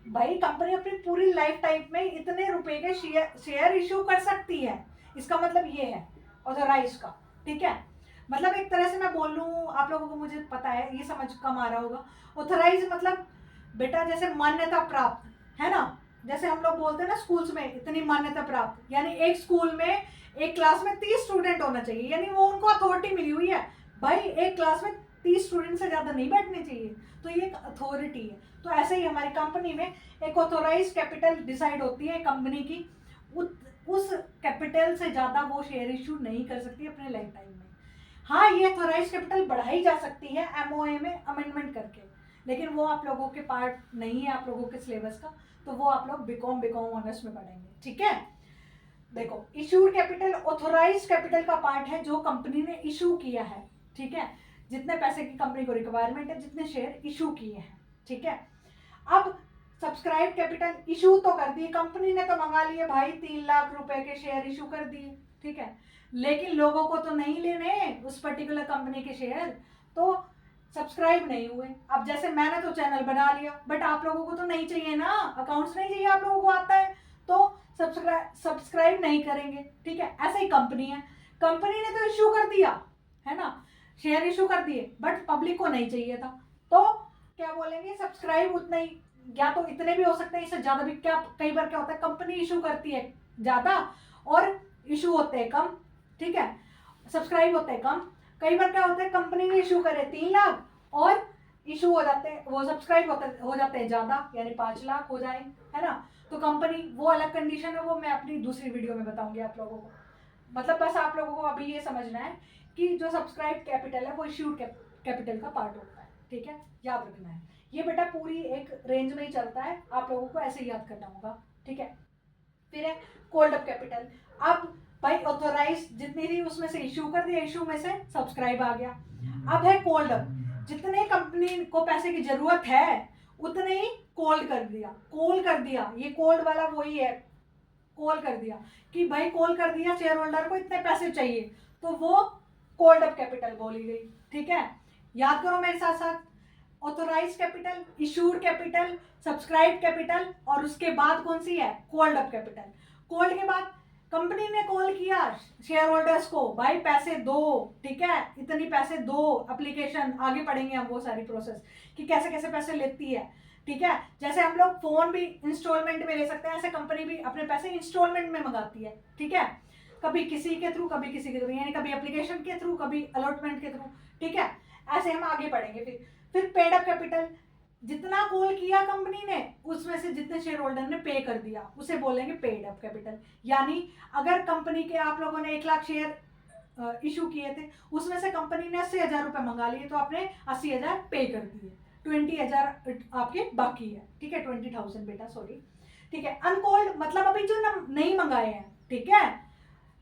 भाई। कंपनी अपनी पूरी लाइफ टाइम में इतने रुपए के शेयर इशू कर सकती है, इसका मतलब ये है ऑथोराइज का, ठीक है। मतलब एक तरह से मैं बोल लूँ, आप लोगों को मुझे पता है ये समझ कम आ रहा होगा। ऑथोराइज मतलब बेटा जैसे मान्यता प्राप्त है ना, जैसे हम लोग बोलते हैं ना स्कूल्स में इतनी मान्यता प्राप्त, यानी एक स्कूल में एक क्लास में 30 स्टूडेंट होना चाहिए, यानी वो उनको अथॉरिटी मिली हुई है भाई, एक क्लास में 30 स्टूडेंट से ज़्यादा नहीं बैठने चाहिए, तो ये एक अथॉरिटी है। तो ऐसे ही हमारी कंपनी में एक ऑथोराइज कैपिटल डिसाइड होती है कंपनी की, उस कैपिटल से ज़्यादा वो शेयर इशू नहीं कर सकती अपने लाइफ टाइम में। हाँ, ये ऑथोराइज कैपिटल बढ़ाई जा सकती है एमओए में अमेंडमेंट करके, लेकिन वो आप लोगों के पार्ट नहीं है, आप लोगों के सिलेबस का, तो वो आप लोग बीकॉम ऑनर्स में पढ़ेंगे, ठीक है। देखो, इशूड कैपिटल ऑथोराइज कैपिटल का पार्ट है जो कंपनी ने इशू किया है, ठीक है। जितने पैसे की कंपनी को रिक्वायरमेंट है, जितने शेयर इशू किए हैं, ठीक है। अब सब्सक्राइब कैपिटल इशू तो कर दिए कंपनी ने, तो मंगा लिए भाई 3 लाख रुपए के शेयर इशू कर दिए, ठीक है। लेकिन लोगों को तो नहीं लेने उस पर्टिकुलर कंपनी के शेयर, तो सब्सक्राइब नहीं हुए। अब जैसे मैंने तो चैनल बना लिया, बट आप लोगों को तो नहीं चाहिए ना, अकाउंट्स नहीं चाहिए, आप लोगों को आता है तो सब्सक्राइब नहीं करेंगे, ठीक है। ऐसे ही कंपनी है, कंपनी ने तो इशू कर दिया है ना, शेयर इशू कर दिए, बट पब्लिक को नहीं चाहिए था, तो क्या बोलेंगे? सब्सक्राइब उतना ही, या तो इतने भी हो सकते हैं, इससे ज्यादा भी। क्या कई बार क्या होता है, कंपनी इशू करती है ज्यादा और इशू होते हैं कम, ठीक है, सब्सक्राइब होते हैं कम। कई बार क्या होता है, कंपनी ने इशू करे 3 लाख और इशू हो जाते हैं, वो सब्सक्राइब हो जाते हैं ज्यादा, यानी 5 लाख हो जाए, है ना। तो कंपनी, वो अलग कंडीशन है, वो मैं अपनी दूसरी वीडियो में बताऊंगी आप लोगों को। मतलब बस आप लोगों को अभी ये समझना है कि जो सब्सक्राइब कैपिटल है वो इश्यूड कैपिटल का पार्ट होता है, ठीक है, याद रखना है। ये बेटा पूरी एक रेंज में ही चलता है, आप लोगों को ऐसे ही याद करना होगा, ठीक है। फिर है कोल्ड अप कैपिटल। अब भाई ऑथोराइज जितनी थी उसमें से इशू कर दिया, इशू में से सब्सक्राइब आ गया। अब है कोल्ड अप, जितने कंपनी को पैसे की जरूरत है उतने ही कॉल कर दिया, ये कोल्ड वाला वही है, कॉल कर दिया कि भाई कॉल कर दिया शेयर होल्डर को इतने पैसे चाहिए, तो वो कोल्ड अप कैपिटल बोली गई, ठीक है। याद करो मेरे साथ साथ, authorise capital, issued capital, subscribe capital, और उसके बाद कौन सी है? Cold up capital. कोल्ड के बाद कंपनी ने कॉल किया शेयर होल्डर्स को, भाई पैसे दो, ठीक है, इतनी पैसे दो, एप्लीकेशन आगे पढ़ेंगे हम वो सारी प्रोसेस कि कैसे कैसे पैसे लेती है, ठीक है। जैसे हम लोग फोन भी इंस्टॉलमेंट में ले सकते हैं, ऐसे कंपनी भी अपने पैसे इंस्टॉलमेंट में मंगाती है, ठीक है, कभी किसी के थ्रू, कभी किसी के थ्रू, यानी कभी एप्लीकेशन के थ्रू, कभी अलॉटमेंट के थ्रू, ठीक है। ऐसे हम आगे बढ़ेंगे। फिर पेड अप कैपिटल, जितना कॉल किया कंपनी ने उसमें से जितने शेयर होल्डर ने पे कर दिया उसे बोलेंगे पेड अप कैपिटल। यानी अगर कंपनी के आप लोगों ने 1 लाख शेयर इशू किए थे, उसमें से कंपनी ने 80,000 रुपए मंगा लिए, तो आपने 80,000 पे कर दिए, 20,000 आपके बाकी है, ठीक है, 20,000 बेटा, सॉरी, ठीक है। अनकॉल्ड मतलब अभी जो नहीं मंगाए हैं, ठीक है,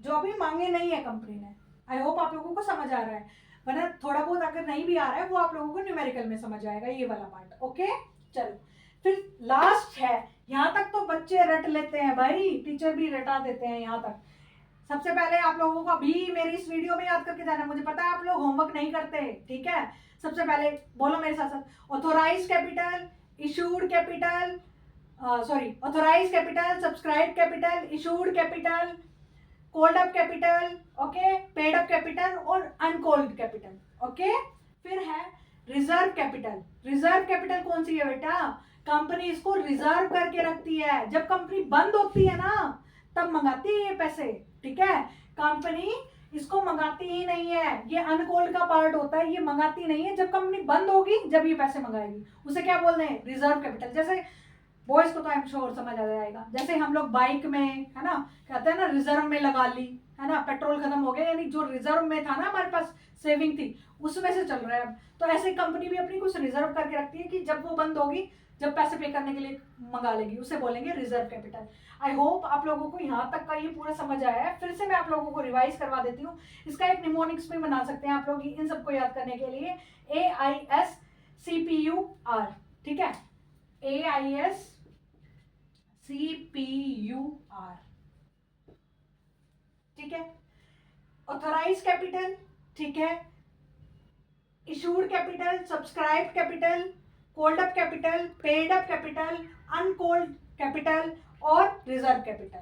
जो अभी मांगे नहीं है कंपनी ने। आई होप आप लोगों को समझ आ रहा है, वरना थोड़ा बहुत अगर नहीं भी आ रहा है वो आप लोगों को न्यूमेरिकल में समझ आएगा, ये वाला पार्ट, ओके। चलो फिर लास्ट है, यहाँ तक तो बच्चे रट लेते हैं भाई, टीचर भी रटा देते हैं यहाँ तक। सबसे पहले आप लोगों को अभी मेरी इस वीडियो में याद करके जाना, मुझे पता है आप लोग होमवर्क नहीं करते, ठीक है। सबसे पहले बोलो मेरे साथ साथ, authorise capital, issued capital, authorise capital, subscribe capital, issued capital, called up capital, okay, paid up capital और अनकॉल्ड कैपिटल, ओके। फिर है रिजर्व कैपिटल। रिजर्व कैपिटल कौन सी है बेटा? कंपनी इसको रिजर्व करके रखती है, जब कंपनी बंद होती है ना तब मंगाती है ये पैसे, ठीक है। कंपनी इसको मंगाती ही नहीं है, ये अनकॉल्ड का पार्ट होता है, ये मंगाती नहीं है, जब कंपनी बंद होगी जब ये पैसे मंगाएगी, उसे क्या बोलते हैं? Reserve capital. जैसे बॉयज को तो आई एम श्योर समझ आ जाएगा, जैसे हम लोग बाइक में है ना कहते हैं ना रिजर्व में लगा ली, है ना, पेट्रोल खत्म हो गया, यानी जो रिजर्व में था ना हमारे पास सेविंग थी उसमें से चल रहा है अब। तो ऐसे कंपनी भी अपनी कुछ रिजर्व करके रखती है कि जब वो बंद होगी, जब पैसे पे करने के लिए मंगा लेगी, उसे बोलेंगे रिजर्व कैपिटल। आई होप आप लोगों को यहाँ तक का ये पूरा समझ आया है। फिर से मैं आप लोगों को रिवाइज करवा देती हूँ, इसका एक निमोनिक्स भी बना सकते हैं आप लोग इन सबको याद करने के लिए। AISCPUR, ठीक है, AISCPUR, ठीक है। ऑथोराइज कैपिटल, ठीक है, issued capital, subscribe capital, called up capital, paid up capital, uncalled capital और रिजर्व कैपिटल,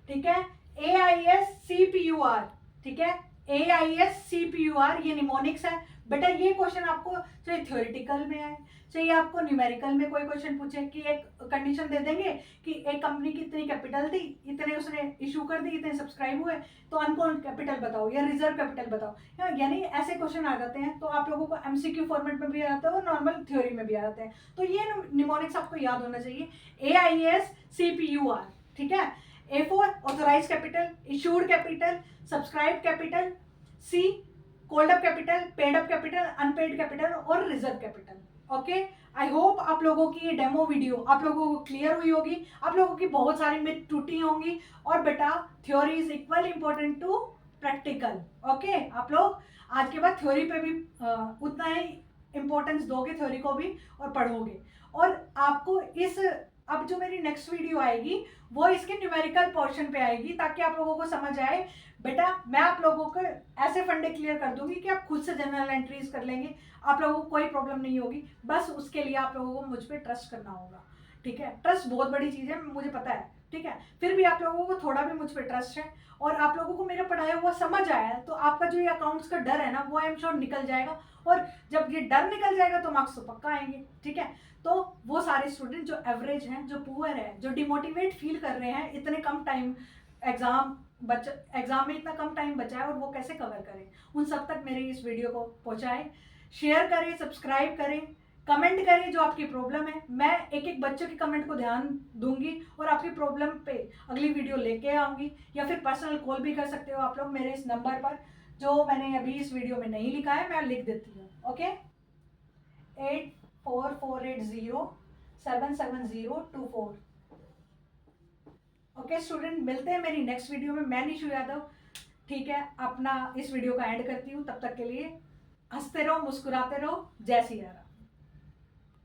ठीक है। AISCPUR, ठीक है, AISCPUR ये निमोनिक्स है बेटा। ये क्वेश्चन आपको चाहे थ्योरेटिकल में आए, चाहिए आपको न्यूमेरिकल में कोई क्वेश्चन पूछे कि एक कंडीशन दे देंगे कि एक कंपनी की इतनी कैपिटल थी, इतने उसने इशू कर दी, इतने सब्सक्राइब हुए, तो अनकॉल्ड कैपिटल बताओ या रिजर्व कैपिटल बताओ, यानी ऐसे क्वेश्चन आ जाते हैं। तो आप लोगों को MCQ फॉर्मेट में भी आ जाता है और नॉर्मल थ्योरी में भी आ जाते हैं, तो ये निमोनिक्स आपको याद होना चाहिए। AISCPUR, ठीक है। A for authorise capital, issued capital, subscribe capital, C called up capital, paid up capital, unpaid capital और reserve capital, okay. I hope आप लोगों की ये डेमो वीडियो आप लोगों को क्लियर हुई होगी, आप लोगों की बहुत सारी मिथ टूटी होंगी। और बेटा theory is equal important to practical, okay. आप लोग आज के बाद थ्योरी पे भी उतना ही इम्पोर्टेंस दोगे, थ्योरी को भी, और पढ़ोगे। और आपको इस अब जो मेरी नेक्स्ट वीडियो आएगी वो इसके न्यूमेरिकल पोर्शन पे आएगी, ताकि आप लोगों को समझ आए। बेटा मैं आप लोगों को ऐसे फंडे क्लियर कर दूंगी कि आप खुद से जनरल एंट्रीज कर लेंगे, आप लोगों को कोई प्रॉब्लम नहीं होगी। बस उसके लिए आप लोगों को मुझ पर ट्रस्ट करना होगा, ठीक है। ट्रस्ट बहुत बड़ी चीज़ है, मुझे पता है, ठीक है। फिर भी आप लोगों को थोड़ा भी मुझ पर ट्रस्ट है और आप लोगों को मेरा पढ़ाया हुआ समझ आया है, तो आपका जो ये अकाउंट्स का डर है ना वो आई एम श्योर निकल जाएगा। और जब ये डर निकल जाएगा तो मार्क्स तो पक्का आएंगे, ठीक है। तो वो सारे स्टूडेंट जो एवरेज हैं, जो पुअर है, जो डिमोटिवेट फील कर रहे हैं, इतने कम टाइम एग्जाम में इतना कम टाइम बचा है और वो कैसे कवर करें, उन सब तक मेरी इस वीडियो को पहुंचाएं, शेयर करें, सब्सक्राइब करें, कमेंट करें जो आपकी प्रॉब्लम है। मैं एक एक बच्चों की कमेंट को ध्यान दूंगी और आपकी प्रॉब्लम पे अगली वीडियो लेके आऊंगी, या फिर पर्सनल कॉल भी कर सकते हो आप लोग मेरे इस नंबर पर, जो मैंने अभी इस वीडियो में नहीं लिखा है, मैं लिख देती हूँ, ओके। 8448077024। ओके स्टूडेंट, मिलते हैं मेरी नेक्स्ट वीडियो में। मैं निशु यादव, ठीक है, अपना इस वीडियो का एंड करती हूँ। तब तक के लिए हंसते रहो, मुस्कुराते रहो। जय सिया राम।